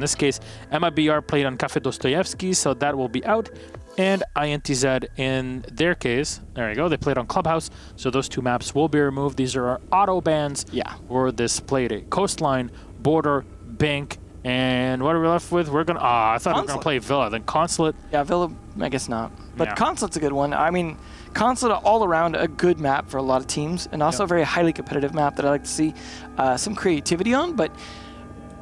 In this case, MIBR played on Cafe Dostoyevsky, so that will be out. And INTZ, in their case, there you go, they played on Clubhouse, so those two maps will be removed. These are our auto bans for this play day. Coastline, Border, Bank, and what are we left with? We're gonna. I thought we were gonna play Villa, then Consulate. Yeah, Villa, I guess not. But Consulate's a good one. I mean, Consulate all around a good map for a lot of teams, and also a very highly competitive map that I like to see some creativity on. But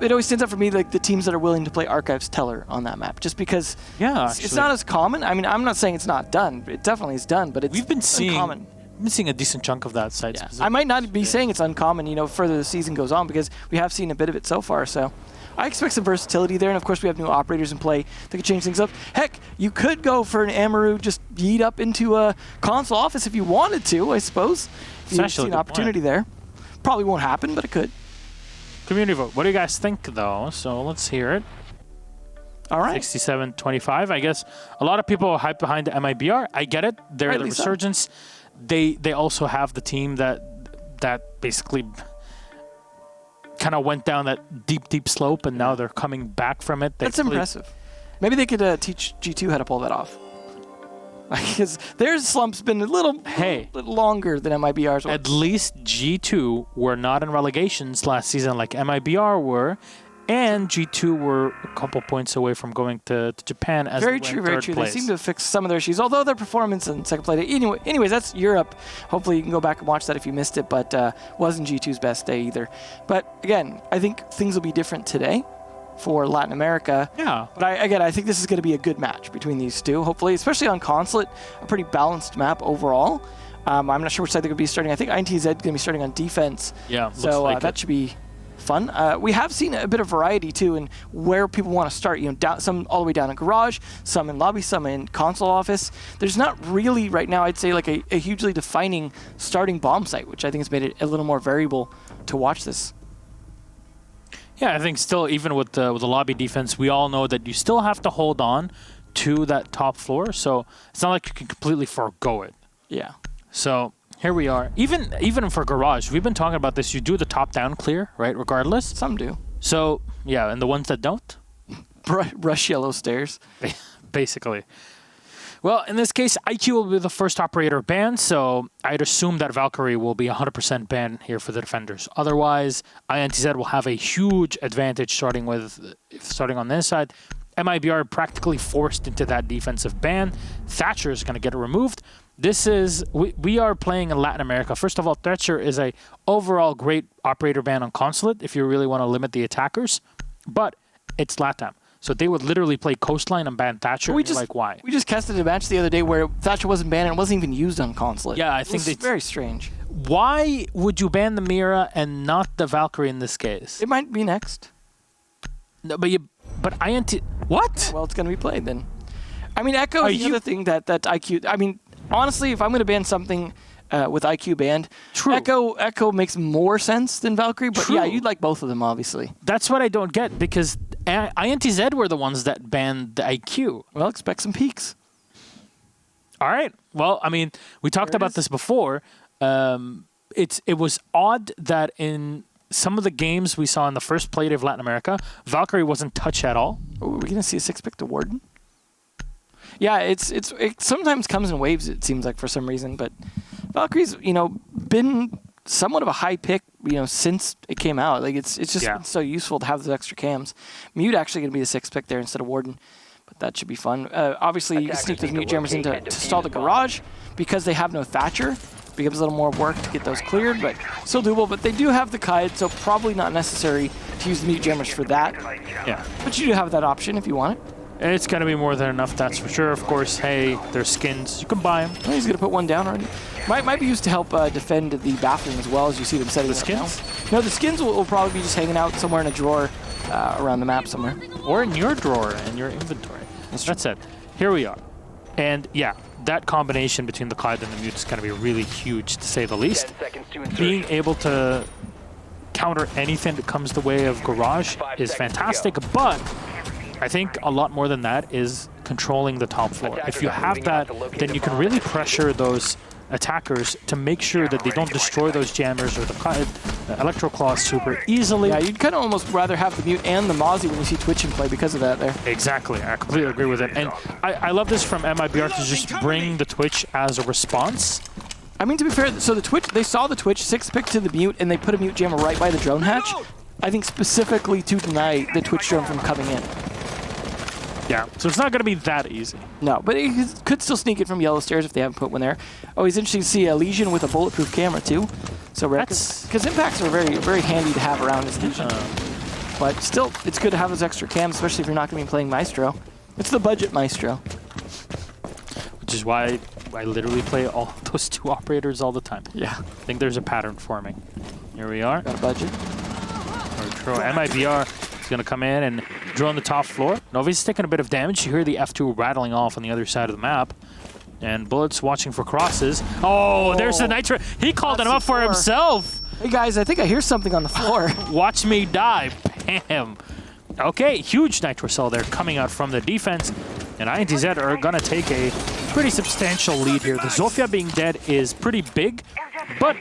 it always stands out for me like the teams that are willing to play Archives Teller on that map, just because it's not as common. I mean, I'm not saying it's not done. It definitely is done, but it's uncommon. We've been seeing a decent chunk of that side. I might not be saying it's uncommon, you know, further the season goes on, because we have seen a bit of it so far. So I expect some versatility there, and of course we have new operators in play that can change things up. Heck, you could go for an Amaru, just yeet up into a console office if you wanted to, I suppose. If you see an opportunity there. Probably won't happen, but it could. Community vote. What do you guys think, though? So let's hear it. All right. 67-25. I guess a lot of people are hyped behind the MIBR. I get it. They're the resurgence. They also have the team that basically kind of went down that deep slope, and now they're coming back from it. That's impressive. Maybe they could teach G2 how to pull that off. Because their slump's been a little longer than MIBR's. At least G2 were not in relegations last season like MIBR were, and G2 were a couple points away from going to Japan as very true. They seem to have fixed some of their issues, although their performance in second play. Anyways, that's Europe. Hopefully you can go back and watch that if you missed it, but wasn't G2's best day either. But again, I think things will be different today for Latin America. Yeah. But I think this is going to be a good match between these two, hopefully, especially on Consulate, a pretty balanced map overall. I'm not sure which side they're going to be starting. I think INTZ is going to be starting on defense. Yeah, so that should be fun. We have seen a bit of variety, too, in where people want to start. You know, some all the way down in Garage, some in Lobby, some in Console Office. There's not really, right now, I'd say, like a hugely defining starting bomb site, which I think has made it a little more variable to watch this. Yeah, I think still, even with the lobby defense, we all know that you still have to hold on to that top floor. So it's not like you can completely forego it. Yeah. So here we are. Even for Garage, we've been talking about this. You do the top-down clear, right, regardless? Some do. So, yeah, and the ones that don't? Rush yellow stairs. Basically. Well, in this case, IQ will be the first operator banned, so I'd assume that Valkyrie will be 100% banned here for the defenders. Otherwise, INTZ will have a huge advantage starting on this side. MIBR practically forced into that defensive ban. Thatcher is going to get removed. This is, we are playing in Latin America. First of all, Thatcher is a overall great operator ban on Consulate if you really want to limit the attackers, but it's LATAM. So they would literally play Coastline and ban Thatcher. Like, why? We just casted a match the other day where Thatcher wasn't banned and it wasn't even used on Consulate. Yeah, I think it's very strange. Why would you ban the Mira and not the Valkyrie in this case? It might be next. No, but INT. What? Well, it's going to be played then. I mean, Echo is the other thing that IQ. I mean, honestly, if I'm going to ban something with IQ banned, Echo makes more sense than Valkyrie. But yeah, you'd like both of them, obviously. That's what I don't get, because INTZ were the ones that banned the IQ. Well, expect some peaks. All right. Well, I mean, we talked about this before. It was odd that in some of the games we saw in the first play of Latin America, Valkyrie wasn't touched at all. Are we going to see a 6-pick to Warden? Yeah, it sometimes comes in waves, it seems like, for some reason. But Valkyrie's, been somewhat of a high pick, since it came out. Like it's just been so useful to have those extra cams. Mute actually going to be the 6th pick there instead of Warden, but that should be fun. Obviously, you can sneak those Mute Jammers in to stall the Garage because they have no Thatcher. Becomes a little more work to get those cleared, but still doable. But they do have the Kaid, so probably not necessary to use the Mute Jammers for that. Yeah. But you do have that option if you want it. It's going to be more than enough, that's for sure. Of course, hey, there's skins. You can buy them. Oh, he's going to put one down already. Might be used to help defend the bathroom as well, as you see them setting the skins? No, the skins will probably be just hanging out somewhere in a drawer around the map somewhere. Or in your drawer, in your inventory. That's it. Here we are. And yeah, that combination between the Clyde and the Mute is going to be really huge, to say the least. Being able to counter anything that comes the way of Garage is fantastic, but I think a lot more than that is controlling the top floor. If you have that, then you can really pressure those attackers to make sure that they don't destroy those jammers or the Electro Claws super easily. Yeah, you'd kind of almost rather have the mute and the Mozzie when you see Twitch in play because of that there. Exactly, I completely agree with it. And I love this from MIBR to just bring the Twitch as a response. I mean, to be fair, so the Twitch, they saw the Twitch, 6-pick to the mute, and they put a mute jammer right by the drone hatch, I think specifically to deny the Twitch drone from coming in. Yeah, so it's not going to be that easy. No, but it could still sneak it from yellow stairs if they haven't put one there. Oh, it's interesting to see a Legion with a bulletproof camera, too. So rare, because impacts are very, very handy to have around as Legion. But still, it's good to have those extra cams, especially if you're not going to be playing Maestro. It's the budget Maestro. Which is why I literally play all those 2 operators all the time. Yeah. I think there's a pattern forming. Here we are. Got a budget. MIBR is going to come in and drill on the top floor. Novi's taking a bit of damage. You hear the F2 rattling off on the other side of the map. And Bullets watching for crosses. Oh, there's the Nitro. He called it up for himself. Hey guys, I think I hear something on the floor. Watch me die. Bam. Okay, huge Nitro Cell there coming out from the defense. And INTZ are going to take a pretty substantial lead here. The Zofia being dead is pretty big, but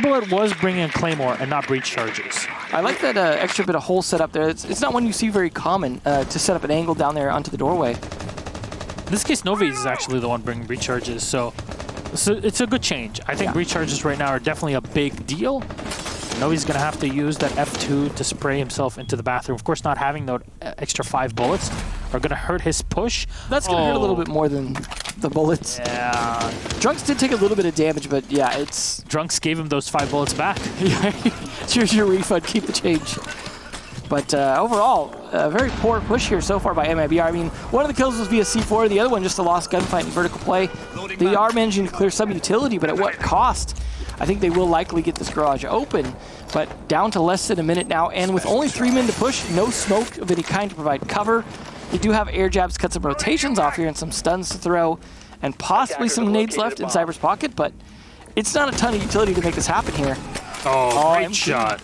Bullet was bringing in Claymore and not breach charges. I like that extra bit of hole set up there. It's not one you see very common to set up an angle down there onto the doorway. In this case, Novi is actually the one bringing breach charges, so it's a good change. I think breach charges right now are definitely a big deal. Novi's going to have to use that F2 to spray himself into the bathroom. Of course, not having those extra 5 bullets are going to hurt his push. That's going to hurt a little bit more than the bullets. Yeah. Drunks did take a little bit of damage, but yeah, it's... Drunks gave him those 5 bullets back. Here's your refund. Keep the change. But overall, a very poor push here so far by MIBR. I mean, one of the kills was via C4, the other one just a lost gunfight in vertical play. They are managing to clear some utility, but at what cost? I think they will likely get this garage open, but down to less than a minute now, and with only 3 men to push, no smoke of any kind to provide cover. They do have air jabs, cut some rotations off here, and some stuns to throw, and possibly some nades left in Cyber's pocket, but it's not a ton of utility to make this happen here. Oh, great shot.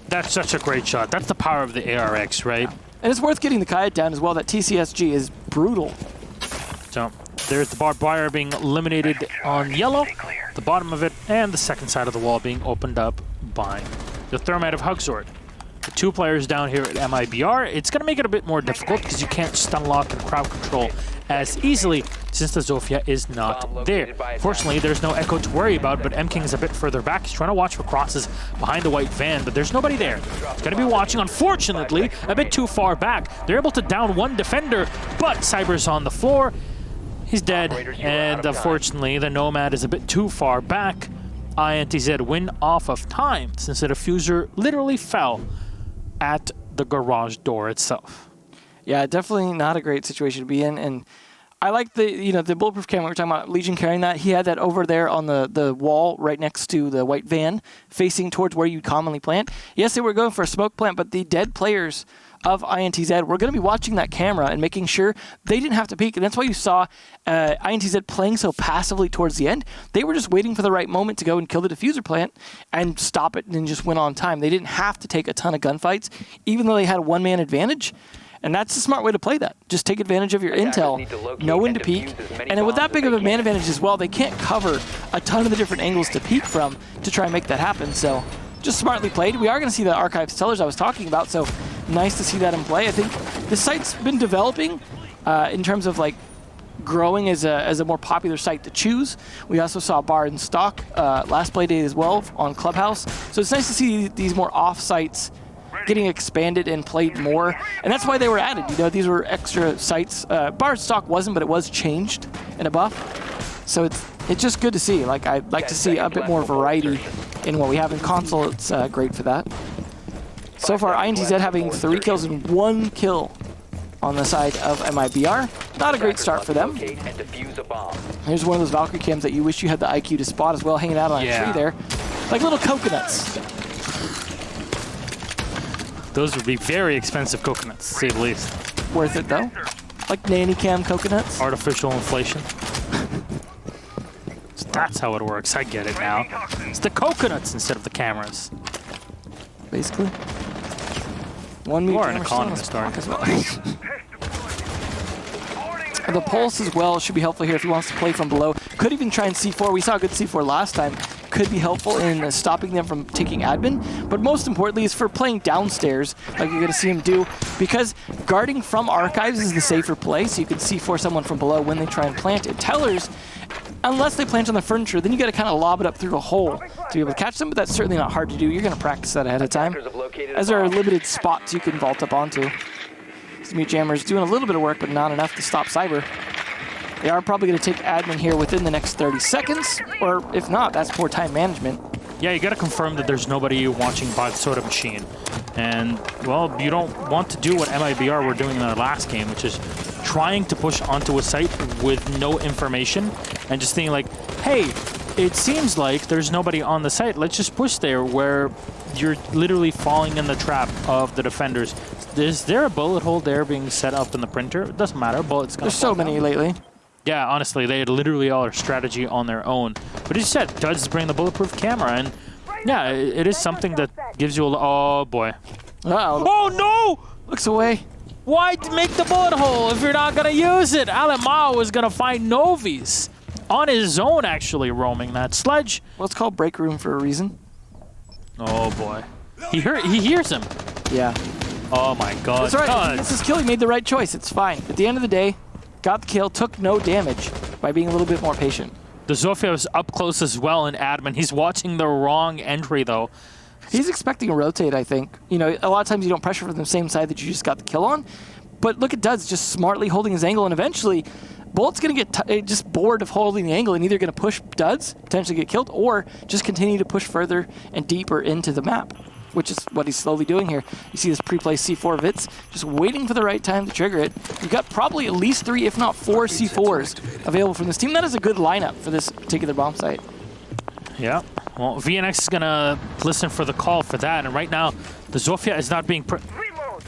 That's such a great shot. That's the power of the ARX, right? And it's worth getting the Kayat down as well. That TCSG is brutal. So there's the barbed wire being eliminated on yellow, the bottom of it, and the second side of the wall being opened up by the Thermite of Hugzord. The 2 players down here at MIBR, it's going to make it a bit more difficult because you can't stun lock and crowd control as easily since the Zofia is not there. Fortunately, there's no Echo to worry about, but M-King is a bit further back. He's trying to watch for crosses behind the white van, but there's nobody there. He's going to be watching, unfortunately, a bit too far back. They're able to down 1 defender, but Cyber's on the floor. He's dead, and unfortunately, the Nomad is a bit too far back. INTZ win off of time since the diffuser literally fell at the garage door itself. Yeah, definitely not a great situation to be in, and I like the bulletproof camera we were talking about, Legion carrying that. He had that over there on the wall right next to the white van, facing towards where you commonly plant. Yes, they were going for a smoke plant, but the dead players of INTZ were going to be watching that camera and making sure they didn't have to peek, and that's why you saw INTZ playing so passively towards the end. They were just waiting for the right moment to go and kill the diffuser plant and stop it, and then just went on time. They didn't have to take a ton of gunfights, even though they had a 1-man advantage. And that's the smart way to play that. Just take advantage of your intel, know when to peek, and with that big of a man advantage as well, they can't cover a ton of the different angles to peek from to try and make that happen. So just smartly played. We are going to see the archives tellers I was talking about, so nice to see that in play. I think the site's been developing in terms of like growing as a more popular site to choose. We also saw Bar in stock last play day as well on Clubhouse. So it's nice to see these more off sites getting expanded and played more, and that's why they were added. You know, these were extra sites. Bar stock wasn't, but it was changed in a buff. So it's just good to see. Like, I'd like to see a bit more variety in what we have in Console. It's great for that. So far, INTZ having 3 kills and 1 kill on the side of MIBR. Not a great start for them. Here's one of those Valkyrie cams that you wish you had the IQ to spot as well, hanging out on a tree there. Like little coconuts. Those would be very expensive coconuts, to say the least. Worth it, though. Like nanny cam coconuts. Artificial inflation. So that's how it works. I get it now. It's the coconuts instead of the cameras. Basically. One you are an economist, aren't you? The pulse as well should be helpful here if he wants to play from below. Could even try and C4. We saw a good C4 last time. Could be helpful in stopping them from taking admin, but most importantly is for playing downstairs, like you're going to see him do, because guarding from archives is the safer play, so you can C4 someone from below when they try and plant it. Tellers, unless they plant on the furniture, then you got to kind of lob it up through a hole to be able to catch them, but that's certainly not hard to do. You're going to practice that ahead of time, as there are limited spots you can vault up onto. These Mute Jammers doing a little bit of work, but not enough to stop Cyber. They are probably going to take admin here within the next 30 seconds, or if not, that's poor time management. Yeah, you got to confirm that there's nobody watching by the soda machine. And, well, you don't want to do what MIBR were doing in their last game, which is trying to push onto a site with no information and just thinking like, hey, it seems like there's nobody on the site. Let's just push there, where you're literally falling in the trap of the defenders. Is there a bullet hole there being set up in the printer? It doesn't matter. Bullets gonna There's so many down. lately. Yeah, honestly, they had literally all their strategy on their own. But as you said, Duds bring the bulletproof camera, and yeah, it is something that gives you a... Oh, boy. Uh-oh. Oh, no! Looks away. Why make the bullet hole if you're not going to use it? Alemao is going to find Novi's on his own, actually, roaming that sledge. Well, it's called break room for a reason. Oh, boy. He hears him. Yeah. Oh, my God. That's right. If he Duds. gets his kill, he made the right choice. It's fine. At the end of the day, got the kill, took no damage by being a little bit more patient. The Zofia is up close as well in admin. He's watching the wrong entry, though. He's expecting a rotate, I think. You know, a lot of times you don't pressure from the same side that you just got the kill on. But look at Duds just smartly holding his angle, and eventually Bullet's going to get just bored of holding the angle and either going to push Duds, potentially get killed, or just continue to push further and deeper into the map, which is what he's slowly doing here. You see this pre-placed C4 Vitz, just waiting for the right time to trigger it. You've got probably at least 3, if not 4 C4s available from this team. That is a good lineup for this particular bomb site. Yeah. Well, VNX is going to listen for the call for that, and right now, the Zofia is not being...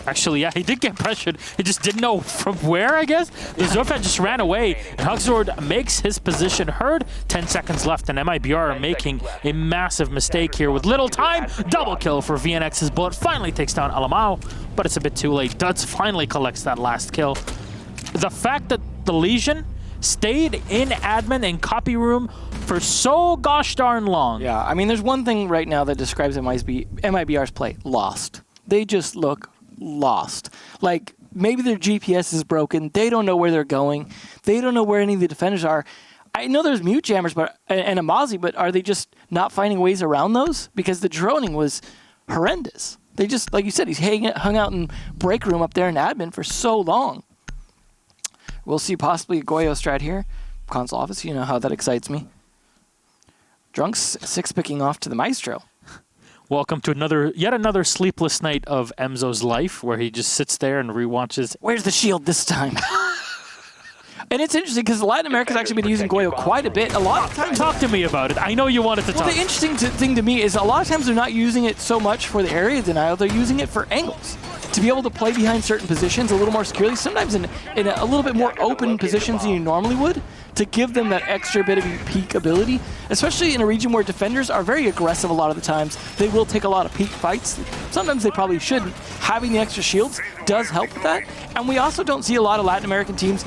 Actually, yeah, he did get pressured. He just didn't know from where, I guess. The Zofia just ran away, and Huxord makes his position heard. 10 seconds left, and MIBR are making a massive mistake here with little time. Double kill for VNX's Bullet. Finally takes down Alemao, but it's a bit too late. Duds finally collects that last kill. The fact that the Legion stayed in admin and copy room for so gosh darn long. Yeah, I mean, there's one thing right now that describes MIBR's play. Lost. They just look lost. Like, maybe their GPS is broken. They don't know where they're going. They don't know where any of the defenders are. I know there's Mute Jammers and a Mozzie, but are they just not finding ways around those? Because the droning was horrendous. They just, like you said, he's hung out in break room up there in admin for so long. We'll see possibly a Goyo strat here. Console office, you know how that excites me. Drunk's 6-picking off to the Maestro. Welcome to yet another sleepless night of Emzo's life, where he just sits there and rewatches. Where's the shield this time? And it's interesting because Latin America's actually been using Goyo quite a bit. A lot of times. Talk to me about it. I know you wanted to talk. Well, the interesting thing to me is a lot of times they're not using it so much for the area denial. They're using it for angles. To be able to play behind certain positions a little more securely, sometimes in a little bit more open positions than you normally would, to give them that extra bit of peak ability, especially in a region where defenders are very aggressive a lot of the times. They will take a lot of peak fights. Sometimes they probably shouldn't. Having the extra shields does help with that. And we also don't see a lot of Latin American teams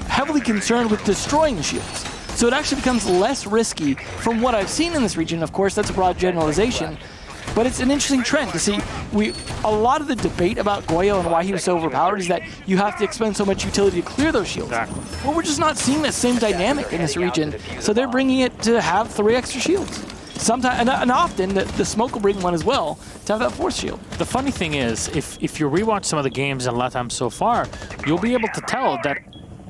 heavily concerned with destroying the shields. So it actually becomes less risky from what I've seen in this region. Of course, that's a broad generalization. But it's an interesting trend to see. A lot of the debate about Goyo and why he was so overpowered is that you have to expend so much utility to clear those shields. Exactly. Well, we're just not seeing that same dynamic in this region, so they're bringing it to have 3 extra shields. Sometimes, and often, the smoke will bring one as well to have that 4th shield. The funny thing is, if you rewatch some of the games in LATAM so far, you'll be able to tell that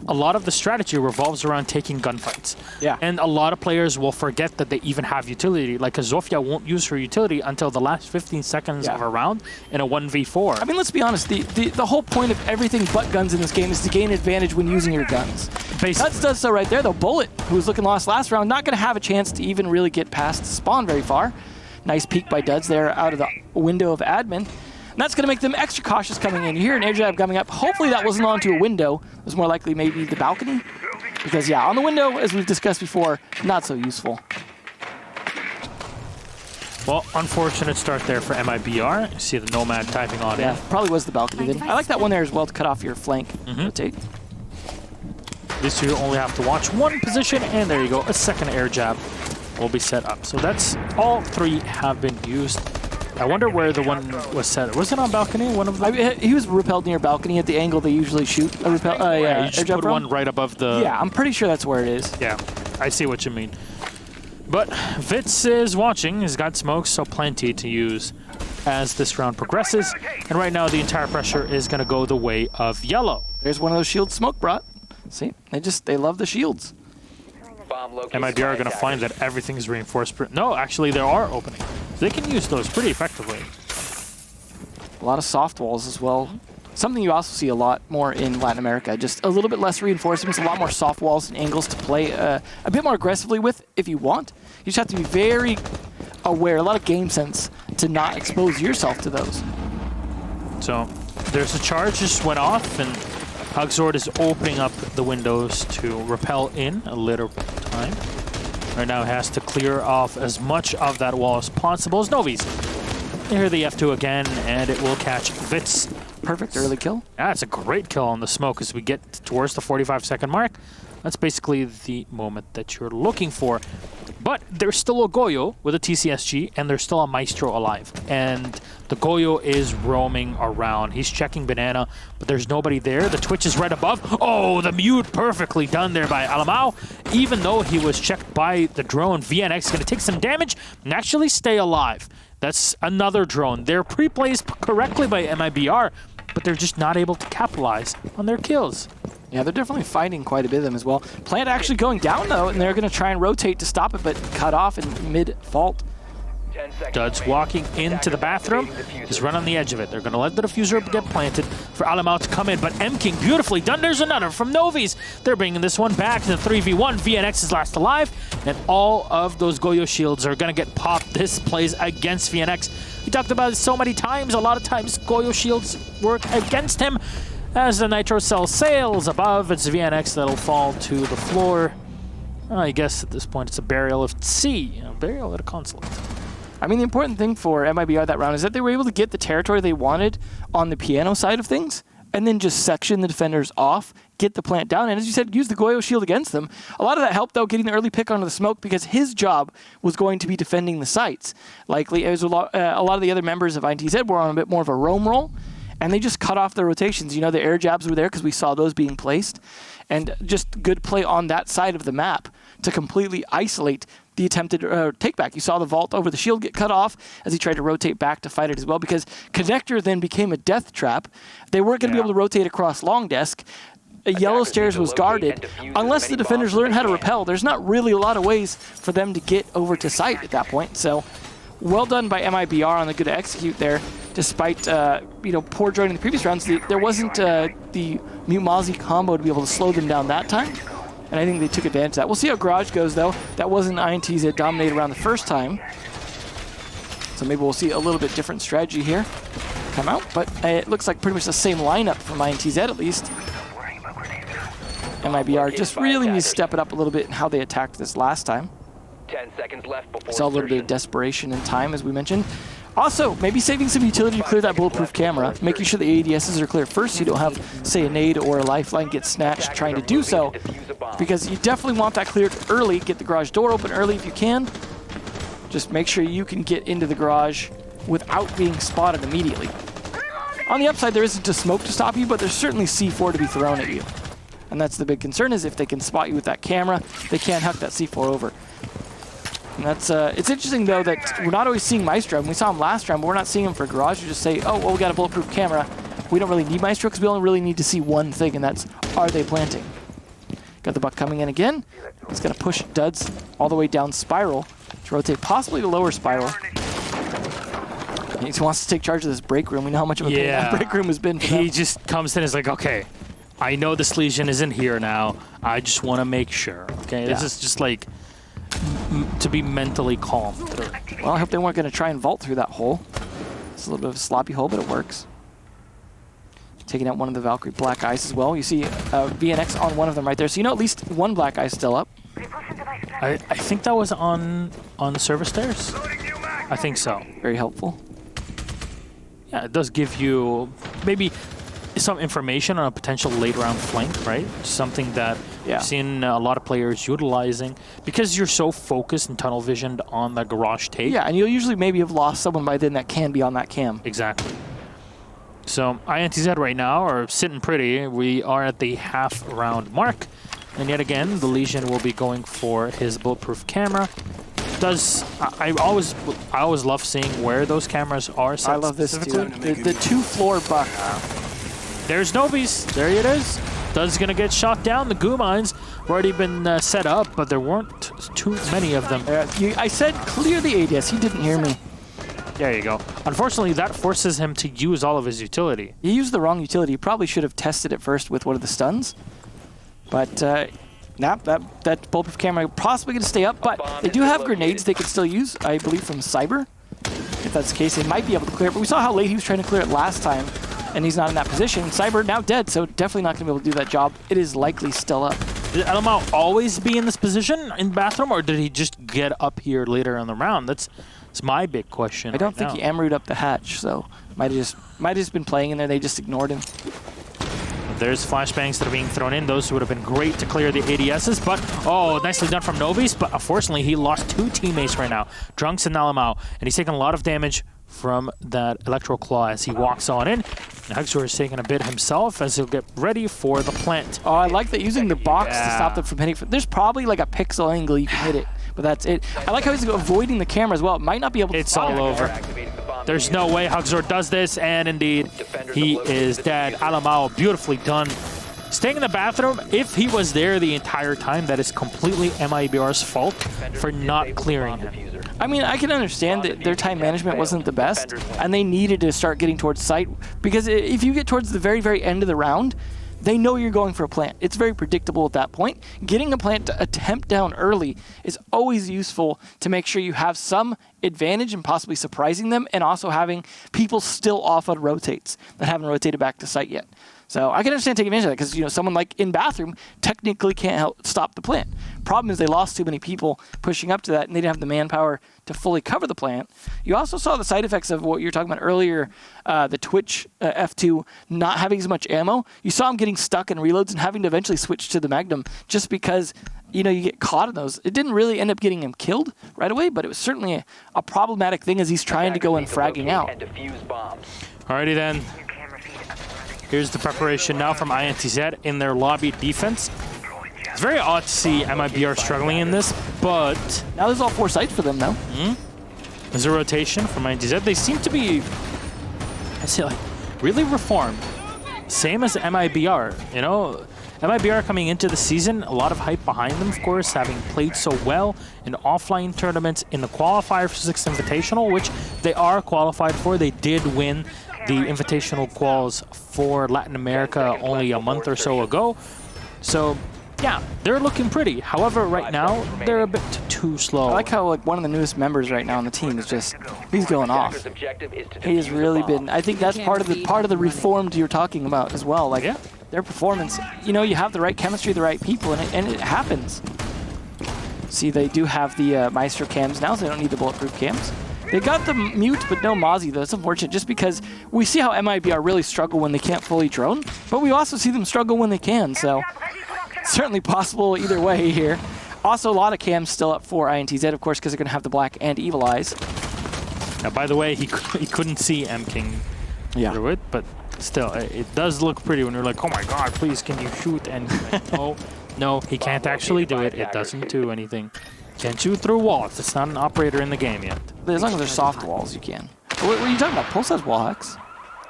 a lot of the strategy revolves around taking gunfights. Yeah. And a lot of players will forget that they even have utility. Like, Zofia won't use her utility until the last 15 seconds of a round in a 1v4. I mean, let's be honest. The whole point of everything but guns in this game is to gain advantage when using your guns. Duds does so right there, though. Bullet, who was looking lost last round, not going to have a chance to even really get past spawn very far. Nice peek by Duds there out of the window of admin. And that's going to make them extra cautious coming in. You hear an air jab coming up. Hopefully that wasn't onto a window. It was more likely maybe the balcony. Because, yeah, on the window, as we've discussed before, not so useful. Well, unfortunate start there for MIBR. You see the Nomad typing on in. Probably was the balcony then. I like that one there as well to cut off your flank. Rotate. These two only have to watch one position, and there you go. A second air jab will be set up. So that's all three have been used. I wonder where the one was set. Was it on balcony? One of them? He was repelled near balcony at the angle they usually shoot a repel. Yeah, you just put one right above the... Yeah, I'm pretty sure that's where it is. Yeah, I see what you mean. But Vitz is watching. He's got smokes, so plenty to use as this round progresses. And right now, the entire pressure is going to go the way of yellow. There's one of those shields Smoke brought. See, they love the shields. MIBR are going to find that everything's reinforced. No, actually, there are openings. They can use those pretty effectively. A lot of soft walls as well. Something you also see a lot more in Latin America. Just a little bit less reinforcements, a lot more soft walls and angles to play a bit more aggressively with if you want. You just have to be very aware, a lot of game sense to not expose yourself to those. So there's a charge just went off, and Hugzord is opening up the windows to repel in a little time. Right now he has to clear off as much of that wall as possible. It's Novi's. Here the F2 again, and it will catch Vitz. Perfect early kill. Yeah, it's a great kill on the smoke as we get towards the 45-second mark. That's basically the moment that you're looking for. But there's still a Goyo with a TCSG, and there's still a Maestro alive. And the Goyo is roaming around. He's checking Banana, but there's nobody there. The Twitch is right above. Oh, the mute perfectly done there by Alamao. Even though he was checked by the drone, VNX is going to take some damage and actually stay alive. That's another drone. They're pre-placed correctly by MIBR, but they're just not able to capitalize on their kills. Yeah, they're definitely fighting quite a bit of them as well. Plant actually going down, though, and they're going to try and rotate to stop it, but cut off in mid-fault. Duds walking into the bathroom. He's right on the edge of it. They're going to let the diffuser get planted for Alamao to come in, but M-King beautifully done. There's another from Novi's. They're bringing this one back to the 3v1. VNX is last alive, and all of those Goyo shields are going to get popped. This plays against VNX. We talked about it so many times. A lot of times Goyo shields work against him. As the Nitro Cell sails above, it's VNX that'll fall to the floor. I guess at this point it's a burial of C, a burial at a Consulate. I mean, the important thing for MIBR that round is that they were able to get the territory they wanted on the piano side of things, and then just section the defenders off, get the plant down, and as you said, use the Goyo shield against them. A lot of that helped, though, getting the early pick onto the smoke because his job was going to be defending the sites. Likely, as a lot of the other members of INTZ were on a bit more of a roam roll, and they just cut off their rotations. You know, the air jabs were there because we saw those being placed, and just good play on that side of the map to completely isolate the attempted takeback. You saw the vault over the shield get cut off as he tried to rotate back to fight it as well, because Connector then became a death trap. They weren't going to be able to rotate across long desk. Yellow Stairs was guarded. Unless the defenders learn how to repel, there's not really a lot of ways for them to get over to site at that point. So well done by MIBR on the good execute there. Despite poor joining the previous rounds, there wasn't the Mute Mozzie combo to be able to slow them down that time. And I think they took advantage of that. We'll see how Garage goes, though. That wasn't INTZ that dominated around the first time. So maybe we'll see a little bit different strategy here come out. But it looks like pretty much the same lineup from INTZ, at least. MIBR just really needs to step it up a little bit in how they attacked this last time. 10 seconds left before saw a little bit of desperation in time, as we mentioned. Also, maybe saving some utility to clear that bulletproof camera, making sure the ADSs are clear first so you don't have, say, a nade or a lifeline get snatched trying to do so, because you definitely want that cleared early. Get the garage door open early if you can. Just make sure you can get into the garage without being spotted immediately. On the upside, there isn't a smoke to stop you, but there's certainly C4 to be thrown at you. And that's the big concern, is if they can spot you with that camera, they can't huck that C4 over. And that's it's interesting, though, that we're not always seeing Maestro. And we saw him last round, but we're not seeing him for Garage. You just say, oh, well, we got a bulletproof camera. We don't really need Maestro because we only really need to see one thing, and that's, are they planting? Got the buck coming in again. He's going to push Duds all the way down Spiral to rotate possibly to lower Spiral. He wants to take charge of this break room. We know how much of a pain that break room has been for them. He just comes in and is like, okay, I know this Legion isn't here now. I just want to make sure. Okay, this is just like to be mentally calm through. Well, I hope they weren't going to try and vault through that hole. It's a little bit of a sloppy hole, but it works. Taking out one of the Valkyrie Black Ice as well. You see VNX on one of them right there. So you know at least one Black Ice still up. I think that was on the service stairs. I think so. Very helpful. Yeah, it does give you maybe some information on a potential late round flank, right? Something that Yeah. we've seen a lot of players utilizing because you're so focused and tunnel visioned on the garage take. Yeah, and you'll usually maybe have lost someone by then that can be on that cam. Exactly. So INTZ right now are sitting pretty. We are at the half round mark. And yet again, the Legion will be going for his bulletproof camera. I always love seeing where those cameras are set. I love this too. specifically. The 2-floor buck. There's Novi's. There it is. Does gonna get shot down. The goo mines have already been set up, but there weren't too many of them. I said clear the ADS. He didn't hear me. There you go. Unfortunately, that forces him to use all of his utility. He used the wrong utility. He probably should have tested it first with one of the stuns. But that bulletproof camera possibly going to stay up. But they do have grenades they could still use, I believe, from Cyber. If that's the case, they might be able to clear it. But we saw how late he was trying to clear it last time, and he's not in that position. Cyber now dead, so definitely not going to be able to do that job. It is likely still up. Did Alamau always be in this position in bathroom, or did he just get up here later in the round? That's my big question. I don't think he emerald up the hatch, so might have just been playing in there. They just ignored him. There's flashbangs that are being thrown in. Those would have been great to clear the ADSs, but oh, nicely done from Novis. But unfortunately, he lost 2 teammates right now, Drunks and Alamau, and he's taking a lot of damage from that Electro Claw as he walks on in. Hexor is taking a bit himself as he'll get ready for the plant. Oh, I like that using the box to stop them from hitting. There's probably like a pixel angle you can hit it, but that's it. I like how he's avoiding the camera as well. It might not be able to. It's all over. There's no way Hugzor does this, and indeed, he is dead. Alamau, beautifully done. Staying in the bathroom, if he was there the entire time, that is completely MIBR's fault for not clearing him. I mean, I can understand that their time management wasn't the best, and they needed to start getting towards site, because if you get towards the very, very end of the round, they know you're going for a plant. It's very predictable at that point. Getting a plant to attempt down early is always useful to make sure you have some advantage in possibly surprising them, and also having people still off on rotates that haven't rotated back to site yet. So I can understand taking advantage of that, because someone like in bathroom technically can't help stop the plant. Problem is they lost too many people pushing up to that, and they didn't have the manpower to fully cover the plant. You also saw the side effects of what you were talking about earlier, the Twitch F2 not having as much ammo. You saw him getting stuck in reloads and having to eventually switch to the Magnum just because you get caught in those. It didn't really end up getting him killed right away, but it was certainly a problematic thing as he's trying to go and fragging out. Alrighty then. Here's the preparation now from INTZ in their lobby defense. It's very odd to see MIBR struggling in this, but... Now there's all 4 sites for them, though. There's a rotation from INTZ. They seem to be, really reformed. Same as MIBR, MIBR coming into the season, a lot of hype behind them, of course, having played so well in offline tournaments in the qualifier for 6th Invitational, which they are qualified for. They did win the Invitational quals for Latin America only a month or so ago. So, yeah, they're looking pretty. However, right now, they're a bit too slow. I like how one of the newest members right now on the team is he's going off. He has really been, I think that's part of the reformed you're talking about as well. Their performance, you have the right chemistry, the right people, and it happens. See, they do have the Maestro cams now, so they don't need the bulletproof cams. They got the mute, but no Mozzie, though. It's unfortunate, just because we see how MIBR really struggle when they can't fully drone, but we also see them struggle when they can, so certainly possible either way here. Also, a lot of cams still up for INTZ, of course, because they're going to have the black and evil eyes. Now, by the way, he couldn't see M King through it, but still, it does look pretty when you're like, oh my god, please, can you shoot? And no, he can't actually do it. It doesn't do anything. Can't shoot through walls. It's not an operator in the game yet. But as long as they're soft walls, you can. What are you talking about? Pulse has wall hacks.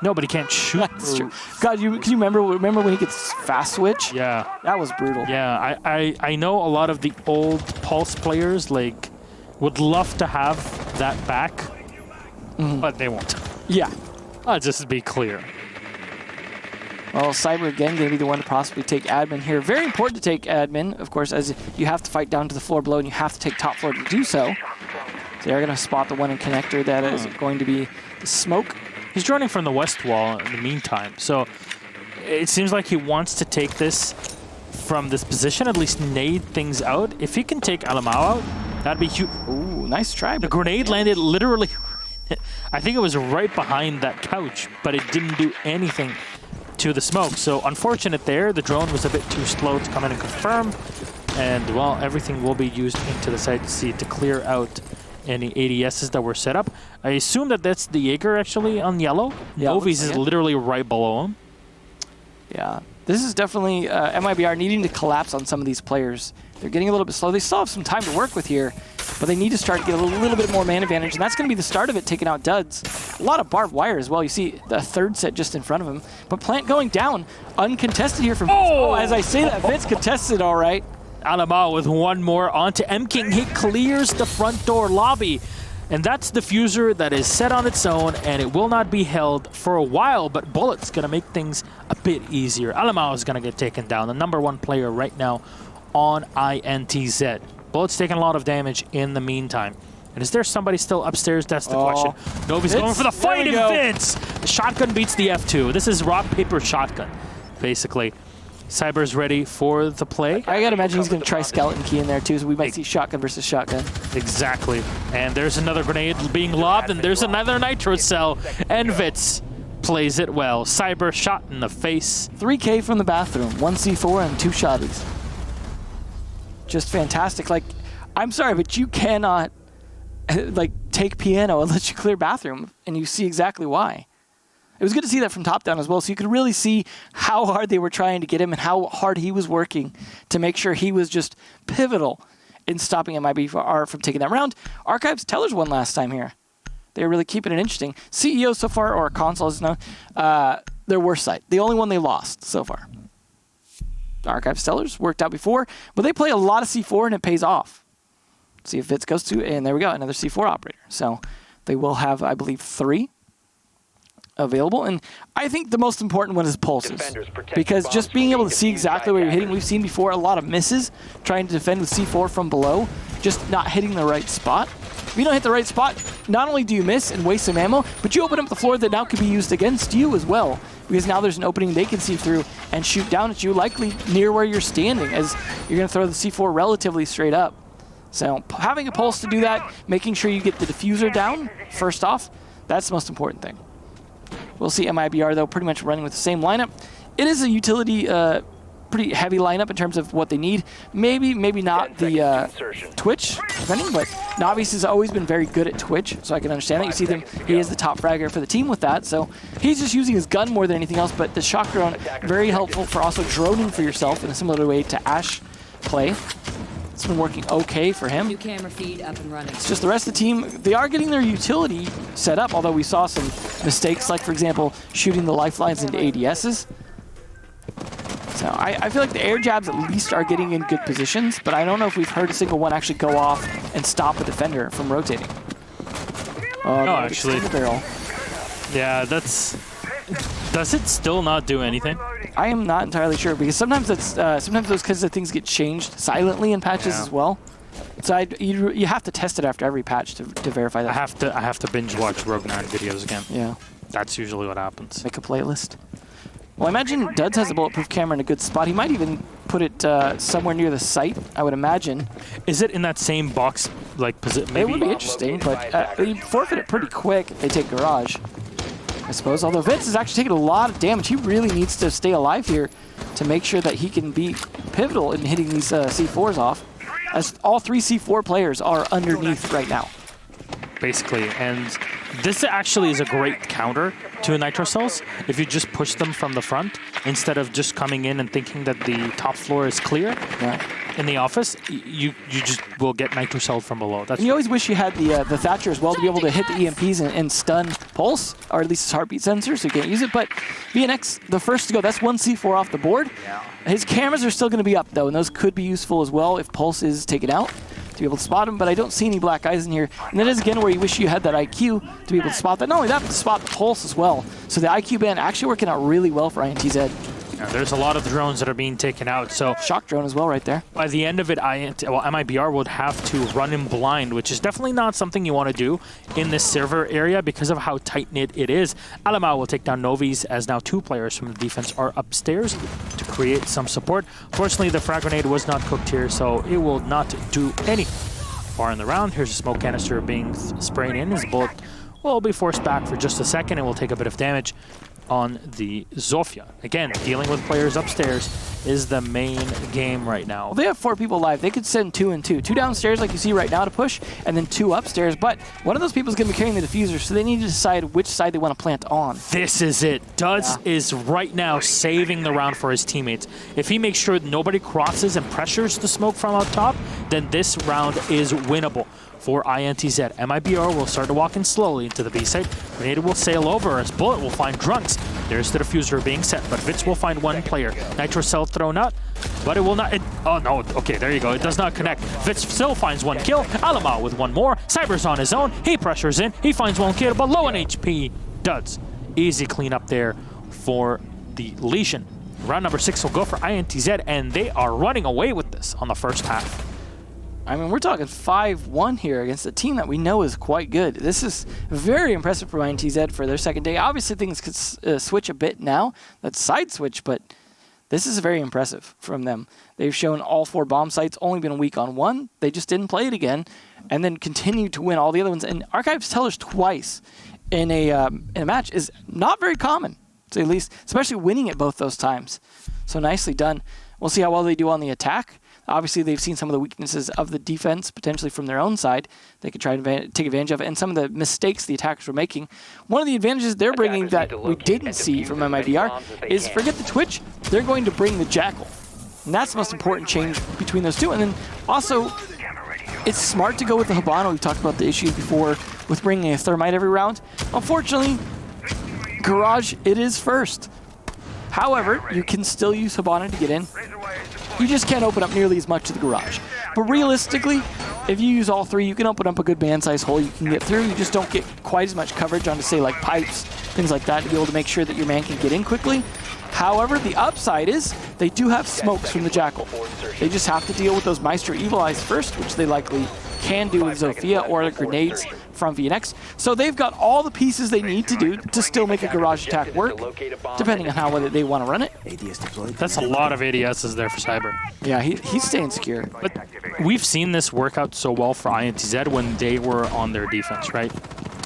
No, but he can't shoot. That's true. God, can you remember when he gets fast switch? Yeah. That was brutal. Yeah, I know a lot of the old Pulse players would love to have that back, but they won't. Yeah. I'll just be clear. Well, Cyber again going to be the one to possibly take admin here. Very important to take admin, of course, as you have to fight down to the floor below, and you have to take top floor to do so. So they're going to spot the one in connector. That is going to be the smoke. He's droning from the west wall in the meantime, so it seems like he wants to take this from this position, at least nade things out. If he can take Alamau out, that'd be huge. Ooh, nice try. The grenade landed literally, I think it was right behind that couch, but it didn't do anything. to the smoke. So unfortunate there. The drone was a bit too slow to come in and confirm. And, well, everything will be used into the site to clear out any ADSs that were set up. I assume that that's the Jaeger, actually, on yellow. Yeah, Novi's is literally right below him. Yeah. This is definitely MIBR needing to collapse on some of these players. They're getting a little bit slow. They still have some time to work with here, but they need to start to get a little bit more man advantage, and that's going to be the start of it, taking out Duds. A lot of barbed wire as well. You see the third set just in front of him. But Plant going down, uncontested here from Vince. Oh, as I say that, Vince contested all right. Alamao with one more onto M-King. He clears the front door lobby. And that's the diffuser that is set on its own, and it will not be held for a while, but Bullet's going to make things a bit easier. Alamao is going to get taken down, the #1 player right now on INTZ. Bullet's taking a lot of damage in the meantime. And is there somebody still upstairs? That's the question. Novi's going for the fight, and Vince! The shotgun beats the F2. This is rock, paper, shotgun, basically. Cyber's ready for the play. I gotta imagine he's gonna try skeleton key in there too, so we might see shotgun versus shotgun. Exactly. And there's another grenade being lobbed, and there's another nitro cell. And Vitz plays it well. Cyber shot in the face. 3K from the bathroom, 1 C4 and 2 shotties. Just fantastic. Like, I'm sorry, but you cannot like take piano and let you clear bathroom, and you see exactly why. It was good to see that from top down as well, so you could really see how hard they were trying to get him and how hard he was working to make sure he was just pivotal in stopping MIBR from taking that round. Archives Tellers won last time here. They're really keeping it interesting. CEO so far, or Consulate is known, their worst site. The only one they lost so far. Archives Tellers worked out before, but they play a lot of C4 and it pays off. See if Vitz goes to, and there we go, another C4 operator. So they will have, I believe, 3 available, and I think the most important one is pulses, because just being able to see exactly where you're hitting, we've seen before a lot of misses trying to defend with C4 from below, just not hitting the right spot. If you don't hit the right spot, not only do you miss and waste some ammo, but you open up the floor that now can be used against you as well, because now there's an opening they can see through and shoot down at you, likely near where you're standing, as you're going to throw the C4 relatively straight up. So having a pulse to do that, making sure you get the diffuser down first off, that's the most important thing. We'll see MIBR, though, pretty much running with the same lineup. It is a utility, pretty heavy lineup in terms of what they need. Maybe not the Twitch, depending, but Navi's has always been very good at Twitch, so I can understand that. You see them, he is the top fragger for the team with that, so he's just using his gun more than anything else, but the shock drone, very helpful for also droning for yourself in a similar way to Ash play. It's been working okay for him. New camera feed up and running. It's just the rest of the team, they are getting their utility set up, although we saw some mistakes, like, for example, shooting the lifelines into ADSs. So I feel like the air jabs at least are getting in good positions, but I don't know if we've heard a single one actually go off and stop a defender from rotating. No, actually. Barrel. Yeah, that's... Does it still not do anything? I am not entirely sure, because sometimes that's sometimes those kinds of things get changed silently in patches as well. So you have to test it after every patch to verify that. I have to binge watch Rogue 9 videos again. Yeah. That's usually what happens. Make a playlist. Well, I imagine Duds has a bulletproof camera in a good spot. He might even put it somewhere near the site, I would imagine. Is it in that same box, like, position? It would be interesting, but you forfeit it pretty quick if they take Garage, I suppose. Although Vince is actually taking a lot of damage. He really needs to stay alive here to make sure that he can be pivotal in hitting these C4s off, as all 3 C4 players are underneath right now. Basically, and this actually is a great counter to nitro cells if you just push them from the front instead of just coming in and thinking that the top floor is clear. Yeah. In the office, you just will get nitro celled from below. That's and you always wish you had the Thatcher as well to be able to hit the EMPs and stun Pulse, or at least his heartbeat sensor, so you can't use it. But VNX, the first to go, that's 1 C4 off the board. Yeah. His cameras are still going to be up, though, and those could be useful as well if Pulse is taken out, to be able to spot him, but I don't see any black eyes in here. And that is, again, where you wish you had that IQ to be able to spot that. Not only that, but to spot the Pulse as well. So the IQ band actually working out really well for INTZ. Yeah, there's a lot of drones that are being taken out, so... Shock drone as well right there. By the end of it, MIBR would have to run him blind, which is definitely not something you want to do in this server area because of how tight-knit it is. Alamao will take down Novi's, as now 2 players from the defense are upstairs to create some support. Fortunately, the frag grenade was not cooked here, so it will not do anything. Far in the round, here's a smoke canister being sprayed in. His bullet will be forced back for just a second and will take a bit of damage. on the Zofia. Again, dealing with players upstairs is the main game right now. Well, they have 4 people live. They could send 2 and 2. 2 downstairs like you see right now to push, and then 2 upstairs. But one of those people is going to be carrying the diffuser, so they need to decide which side they want to plant on. This is it. Duds is right now saving the round for his teammates. If he makes sure that nobody crosses and pressures the smoke from out top, then this round is winnable for INTZ. MIBR will start to walk in slowly into the B site. Grenade will sail over as Bullet will find Drunks. There's the diffuser being set, but Vitz will find 1 player. Nitro Cell thrown out, but it will not. Oh no, okay, there you go. It does not connect. Vitz still finds 1 kill. Alamau with 1 more. Cyber's on his own. He pressures in. He finds 1 kill, but low on HP. Duds. Easy cleanup there for the Legion. Round number 6 will go for INTZ, and they are running away with this on the first half. I mean, we're talking 5-1 here against a team that we know is quite good. This is very impressive for INTZ for their second day. Obviously, things could switch a bit now. That's side switch, but this is very impressive from them. They've shown all 4 bomb sites, only been weak on 1. They just didn't play it again, and then continued to win all the other ones. And Archives Tellers twice in a match is not very common, to at least, especially winning it both those times. So nicely done. We'll see how well they do on the attack. Obviously, they've seen some of the weaknesses of the defense, potentially from their own side. They could try to take advantage of it, and some of the mistakes the attackers were making. One of the advantages they're bringing that we didn't see from MIBR is, forget the Twitch, they're going to bring the Jackal. And that's the most important change between those two. And then also, it's smart to go with the Hibana. We've talked about the issues before with bringing a Thermite every round. Unfortunately, Garage, it is first. However, you can still use Hibana to get in. You just can't open up nearly as much of the Garage. But realistically, if you use all 3, you can open up a good band-size hole you can get through. You just don't get quite as much coverage onto, say, like pipes, things like that, to be able to make sure that your man can get in quickly. However, the upside is they do have smokes from the Jackal. They just have to deal with those Meister Evil Eyes first, which they likely can do with Zofia or the grenades from VNX. So they've got all the pieces they need to do to still make a Garage attack work, depending on how well they want to run it. That's a lot of ADSs there for Cyber. Yeah, he's staying secure. But we've seen this work out so well for INTZ when they were on their defense, right?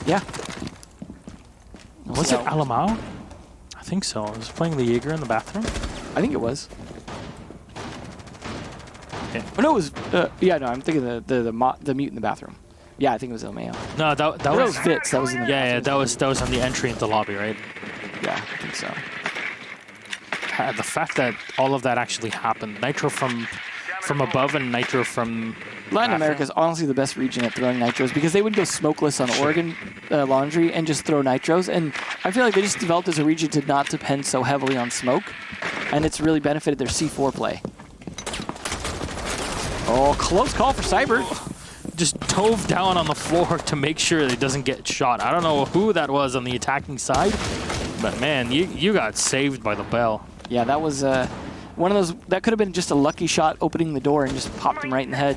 Yeah. Was it Alamau? I think so. I was playing the Jaeger in the bathroom. I think it was. Okay. Oh, no, it was. Yeah, no, I'm thinking the mute in the bathroom. Yeah, I think it was El Mayo. No, that was Fitz. That was in the yeah, that was on the entry into the lobby, right? Yeah, I think so. The fact that all of that actually happened, Nitro from above and Nitro from Latin America is honestly the best region at throwing nitros because they would go smokeless on Oregon Laundry and just throw nitros. And I feel like they just developed as a region to not depend so heavily on smoke, and it's really benefited their C4 play. Oh, close call for Cyber. Just dove down on the floor to make sure that he doesn't get shot. I don't know who that was on the attacking side, but man, you got saved by the bell. Yeah, that was one of those, that could have been just a lucky shot opening the door and just popped him right in the head.